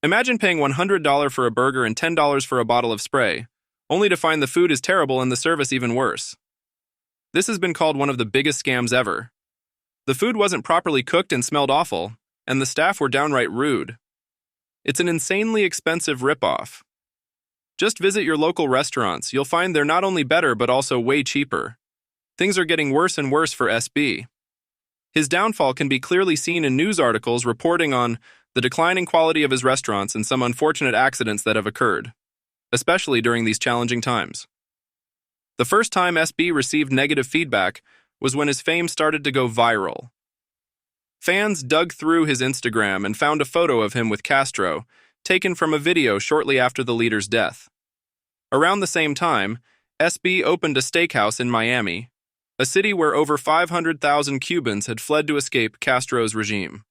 Imagine paying $100 for a burger and $10 for a bottle of spray, only to find the food is terrible and the service even worse. This has been called one of the biggest scams ever. The food wasn't properly cooked and smelled awful, and the staff were downright rude. It's an insanely expensive ripoff. Just visit your local restaurants. You'll find they're not only better but also way cheaper. Things are getting worse and worse for SB. His downfall can be clearly seen in news articles reporting on the declining quality of his restaurants and some unfortunate accidents that have occurred, especially during these challenging times. The first time SB received negative feedback was when his fame started to go viral. Fans dug through his Instagram and found a photo of him with Castro, taken from a video shortly after the leader's death. Around the same time, SB opened a steakhouse in Miami, a city where over 500,000 Cubans had fled to escape Castro's regime.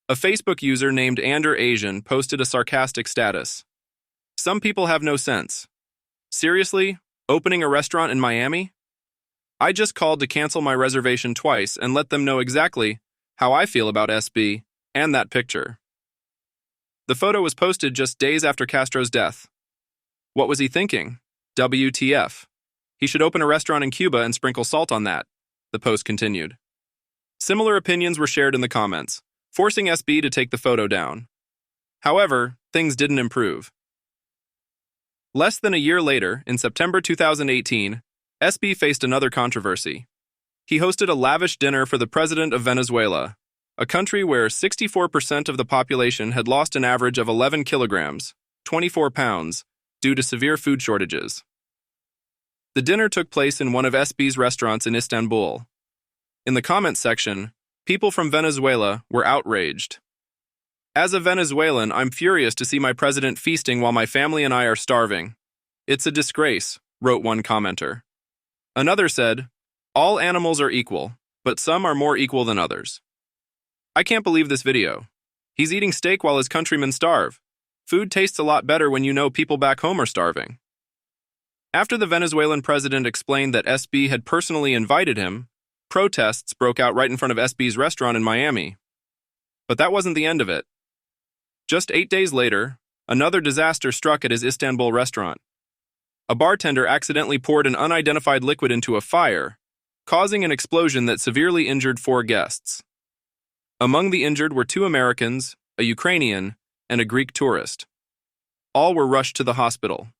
A Facebook user named Ander Asian posted a sarcastic status. "Some people have no sense. Seriously? Opening a restaurant in Miami? I just called to cancel my reservation twice and let them know exactly how I feel about SB and that picture." The photo was posted just days after Castro's death. What was he thinking? WTF. He should open a restaurant in Cuba and sprinkle salt on that, the post continued. Similar opinions were shared in the comments, forcing SB to take the photo down. However, things didn't improve. Less than a year later, in September 2018, SB faced another controversy. He hosted a lavish dinner for the president of Venezuela, a country where 64% of the population had lost an average of 11 kilograms, 24 pounds, due to severe food shortages. The dinner took place in one of SB's restaurants in Istanbul. In the comments section, people from Venezuela were outraged. "As a Venezuelan, I'm furious to see my president feasting while my family and I are starving. It's a disgrace," wrote one commenter. Another said, "All animals are equal, but some are more equal than others. I can't believe this video. He's eating steak while his countrymen starve. Food tastes a lot better when you know people back home are starving." After the Venezuelan president explained that SB had personally invited him, protests broke out right in front of SB's restaurant in Miami. But that wasn't the end of it. Just 8 days later, another disaster struck at his Istanbul restaurant. A bartender accidentally poured an unidentified liquid into a fire, causing an explosion that severely injured 4 guests. Among the injured were 2 Americans, a Ukrainian, and a Greek tourist. All were rushed to the hospital.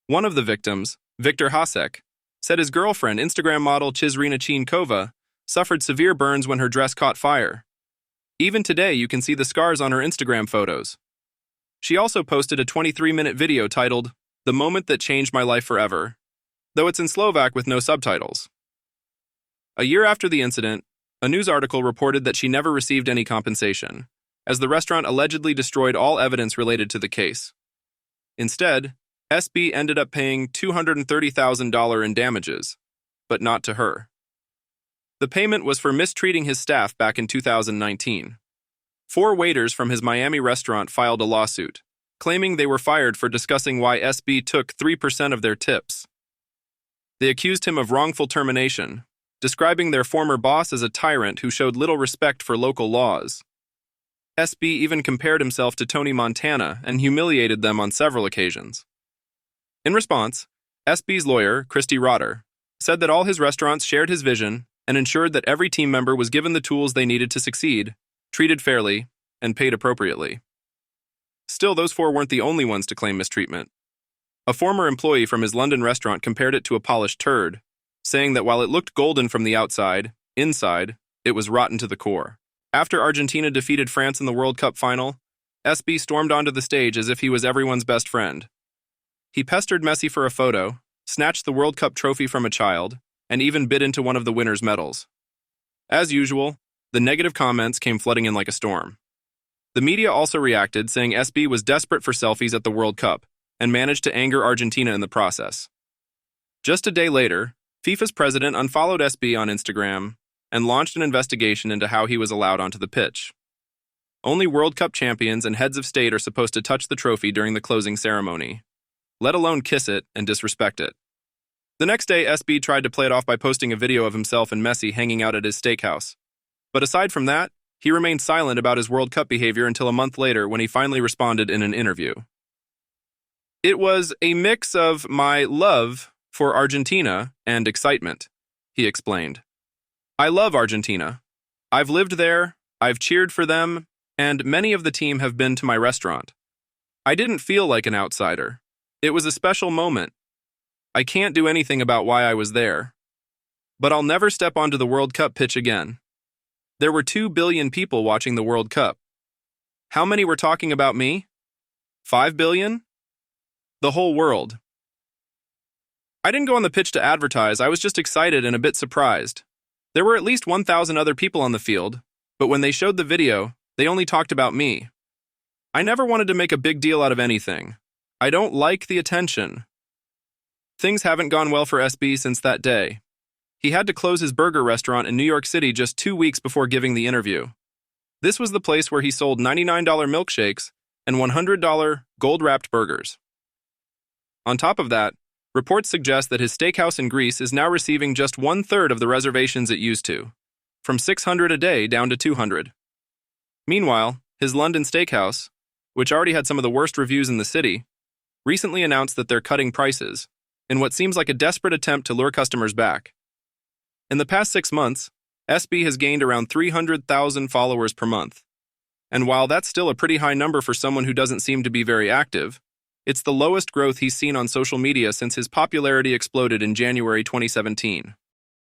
One of the victims, Viktor Hasek, said his girlfriend, Instagram model Chizrina Chienkova, suffered severe burns when her dress caught fire. Even today, you can see the scars on her Instagram photos. She also posted a 23-minute video titled, "The Moment That Changed My Life Forever," though it's in Slovak with no subtitles. A year after the incident, a news article reported that she never received any compensation, as the restaurant allegedly destroyed all evidence related to the case. Instead, SB ended up paying $230,000 in damages, but not to her. The payment was for mistreating his staff back in 2019. 4 waiters from his Miami restaurant filed a lawsuit, claiming they were fired for discussing why SB took 3% of their tips. They accused him of wrongful termination, describing their former boss as a tyrant who showed little respect for local laws. SB even compared himself to Tony Montana and humiliated them on several occasions. In response, SB's lawyer, Christy Rotter, said that all his restaurants shared his vision and ensured that every team member was given the tools they needed to succeed, treated fairly, and paid appropriately. Still, those 4 weren't the only ones to claim mistreatment. A former employee from his London restaurant compared it to a polished turd, saying that while it looked golden from the outside, inside, it was rotten to the core. After Argentina defeated France in the World Cup final, SB stormed onto the stage as if he was everyone's best friend. He pestered Messi for a photo, snatched the World Cup trophy from a child, and even bit into one of the winner's medals. As usual, the negative comments came flooding in like a storm. The media also reacted, saying SB was desperate for selfies at the World Cup and managed to anger Argentina in the process. Just a day later, FIFA's president unfollowed SB on Instagram and launched an investigation into how he was allowed onto the pitch. Only World Cup champions and heads of state are supposed to touch the trophy during the closing ceremony, let alone kiss it and disrespect it. The next day, SB tried to play it off by posting a video of himself and Messi hanging out at his steakhouse. But aside from that, He remained silent about his World Cup behavior until a month later when he finally responded in an interview. "It was a mix of my love for Argentina and excitement," he explained. "I love Argentina. I've lived there, I've cheered for them, and many of the team have been to my restaurant. I didn't feel like an outsider. It was a special moment. I can't do anything about why I was there. But I'll never step onto the World Cup pitch again. There were 2 billion people watching the World Cup. How many were talking about me? 5 billion? The whole world. I didn't go on the pitch to advertise, I was just excited and a bit surprised. There were at least 1,000 other people on the field, but when they showed the video, they only talked about me. I never wanted to make a big deal out of anything. I don't like the attention." Things haven't gone well for SB since that day. He had to close his burger restaurant in New York City just 2 weeks before giving the interview. This was the place where he sold $99 milkshakes and $100 gold-wrapped burgers. On top of that, reports suggest that his steakhouse in Greece is now receiving just 1/3 of the reservations it used to, from 600 a day down to 200. Meanwhile, his London steakhouse, which already had some of the worst reviews in the city, recently announced that they're cutting prices, in what seems like a desperate attempt to lure customers back. In the past 6 months, SB has gained around 300,000 followers per month. And while that's still a pretty high number for someone who doesn't seem to be very active, it's the lowest growth he's seen on social media since his popularity exploded in January 2017.